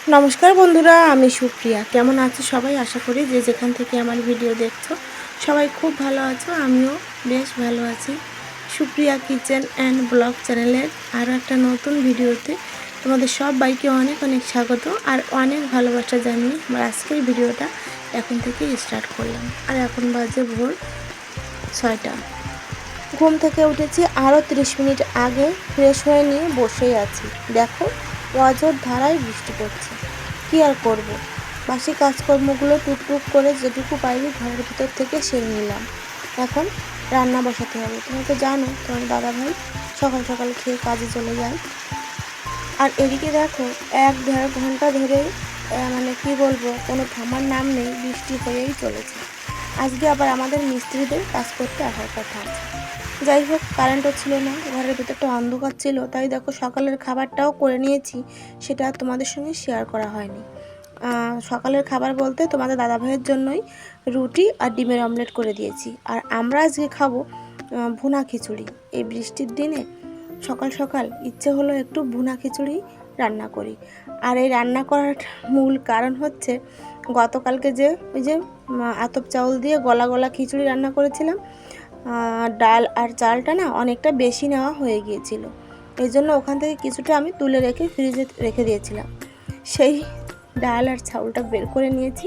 नमस्कार बंधुरा आमी सुप्रिया केमन आछो सबाई आशा करी जे जेखान थेके आमार भिडियो देखछो सबाई खूब भालो आछो आमिओ बेश भालो आछि। सुप्रिया किचेन एंड ब्लग चैनेलेर आरो एकटा नतुन भिडियोते तोमादेर सबाइके अनेक अनेक स्वागत और अनेक भालोबासा जानिये आमार आजकेर भिडियोटा एखन थेके स्टार्ट करलाम। और एखन बाजे भोर 6टा। घुम थेके उठेछि आरो 30 मिनिट आगे फ्रेश हये निये बसेई आछि। देखो অঝোর ধারায় বৃষ্টি পড়ছে, কী আর করব, বাসি কাজকর্মগুলো টুকটুক করে যেটুকু পাইনি ঘরের ভিতর থেকে সেরে নিলাম। এখন রান্না বসাতে হবে। তুমি তো জানো তোমার দাদাভাই সকাল সকাল খেয়ে কাজে চলে যায়। আর এদিকে দেখো 1-1.5 ঘন্টা ধরে মানে কি বলবো, কোনো থামার নাম নেই, বৃষ্টি হয়েই চলেছে। আজকে আবার আমাদের মিস্ত্রিদের কাজ করতে আসার কথা আছে। যাই হোক, কারেন্টও ছিল না, ঘরের ভিতরটা অন্ধকার ছিল, তাই দেখো সকালের খাবারটাও করে নিয়েছি, সেটা তোমাদের সঙ্গে শেয়ার করা হয়নি। সকালের খাবার বলতে তোমাদের দাদাভাইয়ের জন্যই রুটি আর ডিমের অমলেট করে দিয়েছি। আর আমরা আজকে খাবো ভুনা খিচুড়ি। এই বৃষ্টির দিনে সকাল সকাল ইচ্ছে হলো একটু ভুনা খিচুড়ি রান্না করি। আর এই রান্না করার মূল কারণ হচ্ছে গতকালকে যে ওই যে আতপ চাউল দিয়ে গলা গলা খিচুড়ি রান্না করেছিলাম, ডাল আর চালটা না অনেকটা বেশি নেওয়া হয়ে গিয়েছিল, এই জন্য ওখান থেকে কিছুটা আমি তুলে রেখে ফ্রিজে রেখে দিয়েছিলাম। সেই ডাল আর চাউলটা বের করে নিয়েছি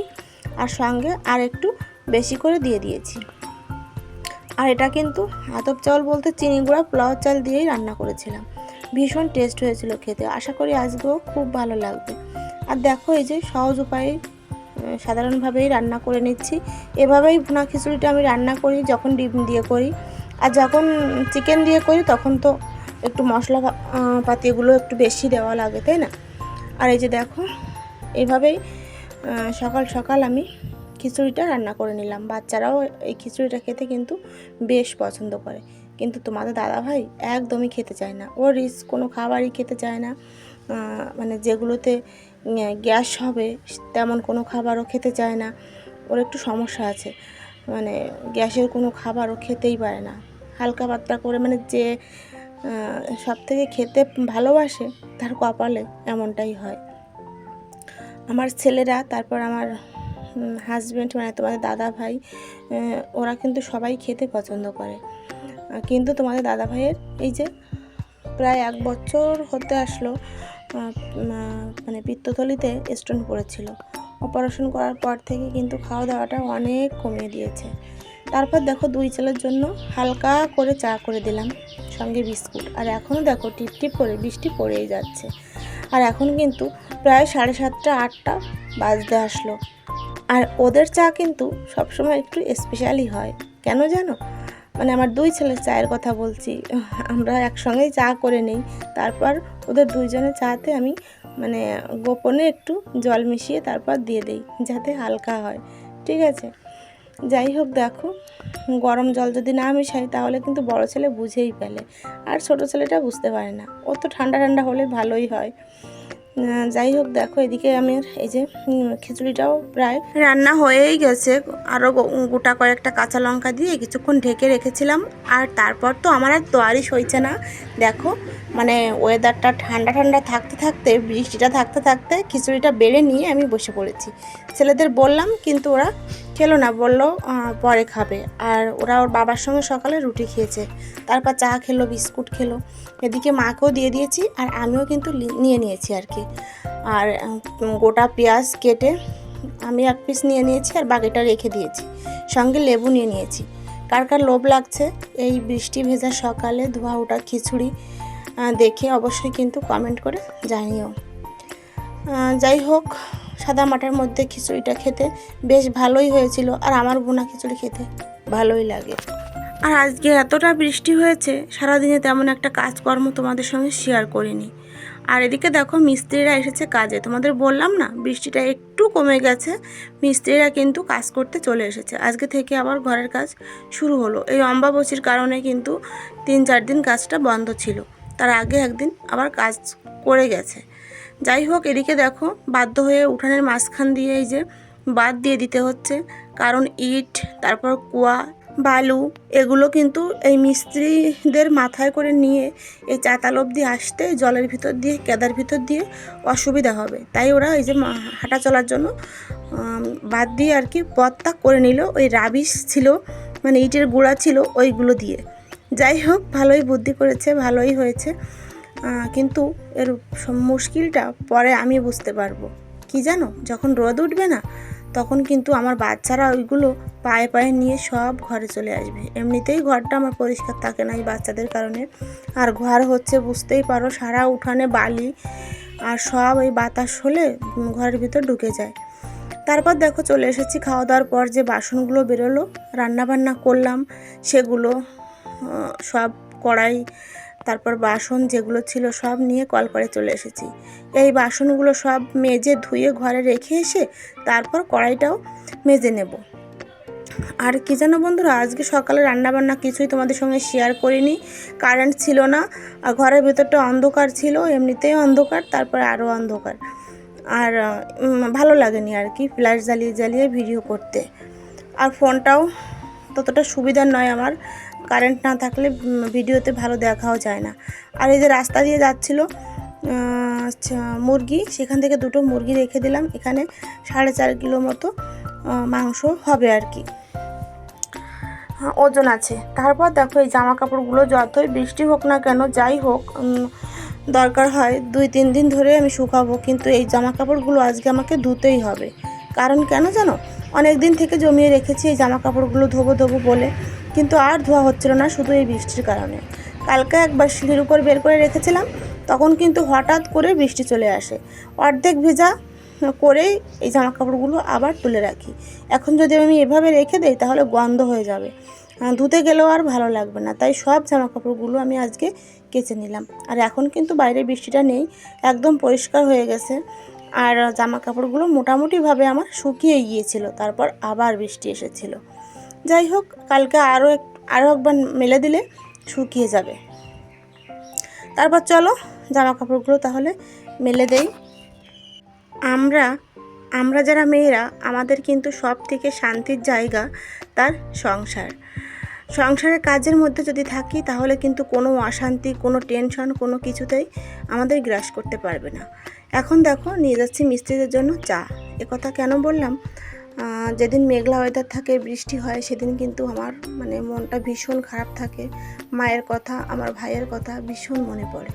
আর সঙ্গে আর একটু বেশি করে দিয়ে দিয়েছি। আর এটা কিন্তু আতপ চাউল বলতে চিনি গুঁড়া পোলাও চাল দিয়েই রান্না করেছিলাম, ভীষণ টেস্ট হয়েছিল খেতে। আশা করি আজকেও খুব ভালো লাগবে। আর দেখো এই যে সহজ উপায়ে সাধারণভাবেই রান্না করে নিচ্ছি। এভাবেই ভুনা খিচুড়িটা আমি রান্না করি যখন ডিম দিয়ে করি, আর যখন চিকেন দিয়ে করি তখন তো একটু মশলা পাতিগুলো একটু বেশি দেওয়া লাগে, তাই না? আর এই যে দেখো এইভাবেই সকাল সকাল আমি খিচুড়িটা রান্না করে নিলাম। বাচ্চারাও এই খিচুড়িটা খেতে কিন্তু বেশ পছন্দ করে, কিন্তু তোমাদের দাদাভাই একদমই খেতে চায় না। ও রিচ কোনো খাবারই খেতে চায় না, মানে যেগুলোতে গ্যাস হবে তেমন কোনো খাবারও খেতে চায় না। ওর একটু সমস্যা আছে, মানে গ্যাসের কোনো খাবারও খেতেই পারে না। হালকা পাতলা করে, মানে যে সব থেকে খেতে ভালোবাসে তার কপালে এমনটাই হয়। আমার ছেলেরা, তারপর আমার হাজব্যান্ড, মানে তোমাদের দাদাভাই, ওরা কিন্তু সবাই খেতে পছন্দ করে। কিন্তু তোমাদের দাদাভাইয়ের এই যে প্রায় 1 বছর হতে আসলো, মানে পিত্তথলিতে স্টোন পড়েছিল। অপারেশন করার পর থেকে কিন্তু খাওয়া দাওয়াটা অনেক কমিয়ে দিয়েছে। তারপর দেখো 2 ছেলের জন্য হালকা করে চা করে দিলাম, সঙ্গে বিস্কুট। আর এখনও দেখো টিপ টিপ করে বৃষ্টি পড়েই যাচ্ছে। আর এখন কিন্তু প্রায় 7:30 8টা বাজতে আসলো। আর ওদের চা কিন্তু সবসময় একটু স্পেশালই হয়, কেন জানো? মানে আমার 2 ছেলের চায়ের কথা বলছি। আমরা একসঙ্গেই চা করে নেই, তারপর ওদের 2 জনের চাতে আমি মানে গোপনে একটু জল মিশিয়ে তারপর দিয়ে দিই, যাতে হালকা হয়, ঠিক আছে? যাই হোক, দেখো গরম জল যদি না মিশাই তাহলে কিন্তু বড় ছেলে বুঝেই ফেলে, আর ছোট ছেলেটা বুঝতে পারে না। ও তো ঠান্ডা ঠান্ডা হলে ভালোই হয়। যাই হোক, দেখো এদিকে আমি এই যে খিচুড়িটাও প্রায় রান্না হয়েই গেছে। আরও গোটা কয়েকটা কাঁচা লঙ্কা দিয়ে কিছুক্ষণ ঢেকে রেখেছিলাম। আর তারপর তো আমার আর তোয়ারই সইছে না। দেখো মানে ওয়েদারটা ঠান্ডা ঠান্ডা থাকতে থাকতে, বৃষ্টিটা থাকতে থাকতে খিচুড়িটা বেড়ে নিয়ে আমি বসে পড়েছি। ছেলেদের বললাম, কিন্তু ওরা খেলো না, বললো পরে খাবে। আর ওরা ওর বাবার সঙ্গে সকালে রুটি খেয়েছে, তারপর চা খেলো, বিস্কুট খেলো। এদিকে মাকেও দিয়ে দিয়েছি, আর আমিও কিন্তু নিয়ে নিয়েছি আর কি। আর গোটা পেঁয়াজ কেটে আমি 1 পিস নিয়ে নিয়েছি, আর বাকিটা রেখে দিয়েছি। সঙ্গে লেবু নিয়ে নিয়েছি। কার কার লোভ লাগছে এই বৃষ্টি ভেজা সকালে ধোয়া ওঠা খিচুড়ি দেখে অবশ্যই কিন্তু কমেন্ট করে জানিও। যাই হোক, সাদা মাটার মধ্যে খিচুড়িটা খেতে বেশ ভালোই হয়েছিল, আর আমার ভুনা খিচুড়ি খেতে ভালোই লাগে। আর আজকে এতটা বৃষ্টি হয়েছে, সারাদিনে তেমন একটা কাজকর্ম তোমাদের সঙ্গে শেয়ার করিনি। আর এদিকে দেখো মিস্ত্রিরা এসেছে কাজে। তোমাদের বললাম না বৃষ্টিটা একটু কমে গেছে, মিস্ত্রিরা কিন্তু কাজ করতে চলে এসেছে। আজকে থেকে আবার ঘরের কাজ শুরু হলো। এই অম্বাবসীর কারণে কিন্তু 3-4 দিন কাজটা বন্ধ ছিল, তার আগে একদিন আবার কাজ করে গেছে। যাই হোক, এদিকে দেখো বাধ্য হয়ে উঠানের মাঝখান দিয়ে এই যে বাদ দিয়ে দিতে হচ্ছে, কারণ ইট, তারপর কুয়া, বালু এগুলো কিন্তু এই মিস্ত্রিদের মাথায় করে নিয়ে এই চাতাল অবধি আসতে জলের ভিতর দিয়ে কেদার ভিতর দিয়ে অসুবিধা হবে, তাই ওরা এই যে হাঁটা চলার জন্য বাদ দিয়ে আর কি পথটা করে নিল ওই রাবিশ ছিল, মানে ইটের গুঁড়া ছিল ওইগুলো দিয়ে। যাই হোক, ভালোই বুদ্ধি করেছে, ভালোই হয়েছে, কিন্তু এর মুশকিলটা পরে আমি বুঝতে পারবো। কি জানো, যখন রোদ উঠবে না তখন কিন্তু আমার বাচ্চারা ওইগুলো পায়ে পায়ে নিয়ে সব ঘরে চলে আসবে। এমনিতেই ঘরটা আমার পরিষ্কার থাকে না এই বাচ্চাদের কারণে, আর ঘর হচ্ছে বুঝতেই পারো সারা উঠানে বালি, আর সব ওই বাতাস হলে ঘরের ভিতর ঢুকে যায়। তারপর দেখো চলে এসেছি খাওয়া দাওয়ার পর, যে বাসনগুলো বেরোলো রান্নাবান্না করলাম সেগুলো সব কড়াই, তারপর বাসন যেগুলো ছিল সব নিয়ে কলপাড়ে চলে এসেছি। এই বাসনগুলো সব মেজে ধুয়ে ঘরে রেখে এসে তারপর কড়াইটাও মেজে নেব। আর কি জানো বন্ধুরা, আজকে সকালে রান্নাবান্না কিছুই তোমাদের সঙ্গে শেয়ার করিনি, কারেন্ট ছিল না, আর ঘরের ভেতরটা অন্ধকার ছিল, এমনিতেই অন্ধকার, তারপর আরও অন্ধকার, আর ভালো লাগেনি আর কি ফ্ল্যাশ জ্বালিয়ে জ্বালিয়ে ভিডিও করতে। আর ফোনটাও ততটা সুবিধার নয় আমার, কারেন্ট না থাকলে ভিডিওতে ভালো দেখাও যায় না। আর এই যে রাস্তা দিয়ে যাচ্ছিল মুরগি, সেখান থেকে দুটো মুরগি রেখে দিলাম, এখানে 4.5 কিলো মতো মাংস হবে আর কি, ওজন আছে। তারপর দেখো এই জামা কাপড়গুলো যতই বৃষ্টি হোক না কেন, যাই হোক দরকার হয় 2-3 দিন ধরে আমি শুকাবো, কিন্তু এই জামা কাপড়গুলো আজকে আমাকে ধুতেই হবে। কারণ কেন জানো, অনেক দিন থেকে জমিয়ে রেখেছি এই জামা কাপড়গুলো ধোবো বলে, কিন্তু আর ধোয়া হচ্ছিল না শুধু এই বৃষ্টির কারণে। কালকে একবার সিঁড়ির উপর বের করে রেখেছিলাম, তখন কিন্তু হঠাৎ করে বৃষ্টি চলে আসে, অর্ধেক ভেজা করেই এই জামা কাপড়গুলো আবার তুলে রাখি। এখন যদি আমি এভাবে রেখে দেই তাহলে গন্ধ হয়ে যাবে, ধুতে গেলেও আর ভালো লাগবে না, তাই সব জামা কাপড়গুলো আমি আজকে কেচে নিলাম। আর এখন কিন্তু বাইরে বৃষ্টিটা নেই, একদম পরিষ্কার হয়ে গেছে, আর জামা কাপড়গুলো মোটামুটিভাবে আমার শুকিয়ে গিয়েছিল, তারপর আবার বৃষ্টি এসেছিল। যাই হোক, কালকে আরও একবার মেলে দিলে শুকিয়ে যাবে। তারপর চলো জামা কাপড়গুলো তাহলে মেলে দেই। আমরা যারা মেয়েরা, আমাদের কিন্তু সব থেকে শান্তির জায়গা তার সংসারের কাজের মধ্যে যদি থাকি তাহলে কিন্তু কোনো অশান্তি, কোনো টেনশন, কোনো কিছুতেই আমাদের গ্রাস করতে পারবে না। এখন দেখো নিয়ে যাচ্ছি মিস্ত্রিদের জন্য চা। একথা কেন বললাম, যেদিন মেঘলা ওয়েদার থাকে, বৃষ্টি হয়, সেদিন কিন্তু আমার মানে মনটা ভীষণ খারাপ থাকে, মায়ের কথা, আমার ভাইয়ের কথা ভীষণ মনে পড়ে।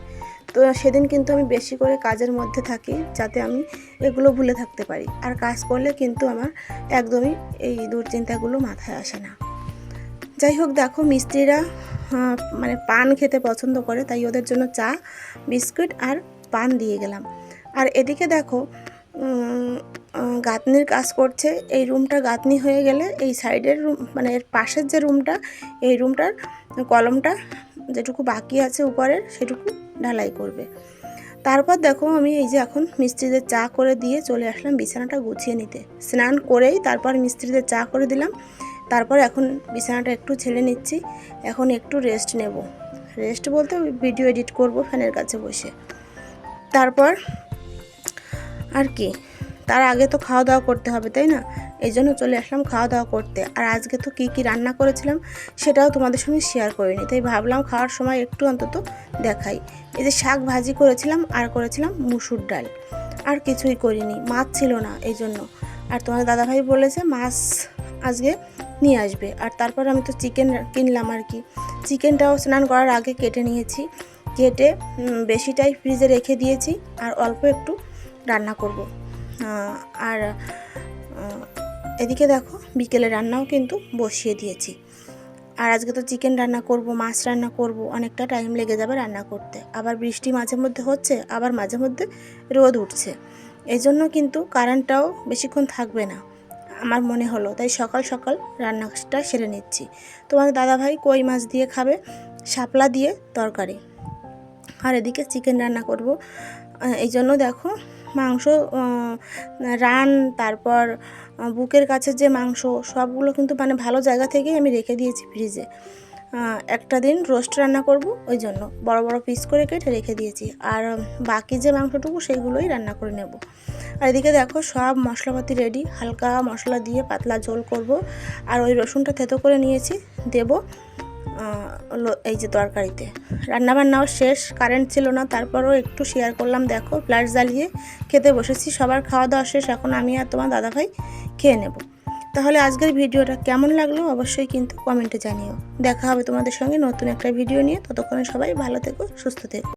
তো সেদিন কিন্তু আমি বেশি করে কাজের মধ্যে থাকি, যাতে আমি এগুলো ভুলে থাকতে পারি। আর কাজ করলে কিন্তু আমার একদমই এই দুশ্চিন্তাগুলো মাথায় আসে না। যাই হোক, দেখো মিস্ত্রিরা মানে পান খেতে পছন্দ করে, তাই ওদের জন্য চা, বিস্কুট আর পান দিয়ে গেলাম। আর এদিকে দেখো গাঁথনির কাজ করছে। এই রুমটা গাঁথনি হয়ে গেলে এই সাইডের রুম, মানে এর পাশের যে রুমটা, এই রুমটার কলমটা যেটুকু বাকি আছে উপরের, সেটুকু ঢালাই করবে। তারপর দেখো আমি এই যে এখন মিস্ত্রিদের চা করে দিয়ে চলে আসলাম বিছানাটা গুছিয়ে নিতে। স্নান করেই তারপর মিস্ত্রিদের চা করে দিলাম। তারপর এখন বিছানাটা একটু ছেড়ে নিচ্ছি, এখন একটু রেস্ট নেব। রেস্ট বলতে ভিডিও এডিট করব ফ্যানের কাছে বসে। তারপর আর কি, তার আগে তো খাওয়া দাওয়া করতে হবে, তাই না? এই জন্য চলে আসলাম খাওয়া দাওয়া করতে। আর আজকে তো কী রান্না করেছিলাম সেটাও তোমাদের সঙ্গে শেয়ার করিনি, তাই ভাবলাম খাওয়ার সময় একটু অন্তত দেখাই। এই যে শাক ভাজি করেছিলাম, আর করেছিলাম মুসুর ডাল, আর কিছুই করিনি, মাছ ছিল না এই জন্য। আর তোমার দাদাভাই বলেছে মাছ আজকে নিয়ে আসবে। আর তারপর আমি তো চিকেন কিনলাম আর কি, চিকেনটাও স্নান করার আগে কেটে নিয়েছি, কেটে বেশিটাই ফ্রিজে রেখে দিয়েছি, আর অল্প একটু রান্না করব। আর এদিকে দেখো বিকেলে রান্নাও কিন্তু বসিয়ে দিয়েছি। আর আজকে তো চিকেন রান্না করব, মাছ রান্না করব, অনেকটা টাইম লেগে যাবে রান্না করতে। আবার বৃষ্টি মাঝে মধ্যে হচ্ছে, আবার মাঝে মধ্যে রোদ উঠছে, এই জন্য কিন্তু কারেন্টটাও বেশিক্ষণ থাকবে না আমার মনে হলো, তাই সকাল সকাল রান্নাটা সেরে নিচ্ছি। তোমার দাদাভাই কই মাছ দিয়ে খাবে, শাপলা দিয়ে তরকারি, আর এদিকে চিকেন রান্না করব। এই জন্য দেখো মাংস তারপর বুকের কাছে যে মাংস, সবগুলো কিন্তু মানে ভালো জায়গা থেকেই আমি রেখে দিয়েছি ফ্রিজে। একটা দিন রোস্ট রান্না করব, ওই জন্য বড় বড় পিস করে কেটে রেখে দিয়েছি, আর বাকি যে মাংসটুকু সেইগুলোই রান্না করে নেব। আর এদিকে দেখো সব মশলাপাতি রেডি, হালকা মশলা দিয়ে পাতলা ঝোল করব। আর ওই রসুনটা থেতো করে নিয়েছি, দেব এই যে তরকারিতে। রান্নাবান্নাও শেষ, কারেন্ট ছিল না, তারপরও একটু শেয়ার করলাম। দেখো ফ্ল্যাশ জ্বালিয়ে খেতে বসেছি, সবার খাওয়া দাওয়া শেষ, এখন আমি আর তোমার দাদাভাই খেয়ে নেব। তাহলে আজকের ভিডিওটা কেমন লাগলো অবশ্যই কিন্তু কমেন্টে জানিও। দেখা হবে তোমাদের সঙ্গে নতুন একটা ভিডিও নিয়ে, ততক্ষণে সবাই ভালো থেকো, সুস্থ থেকো।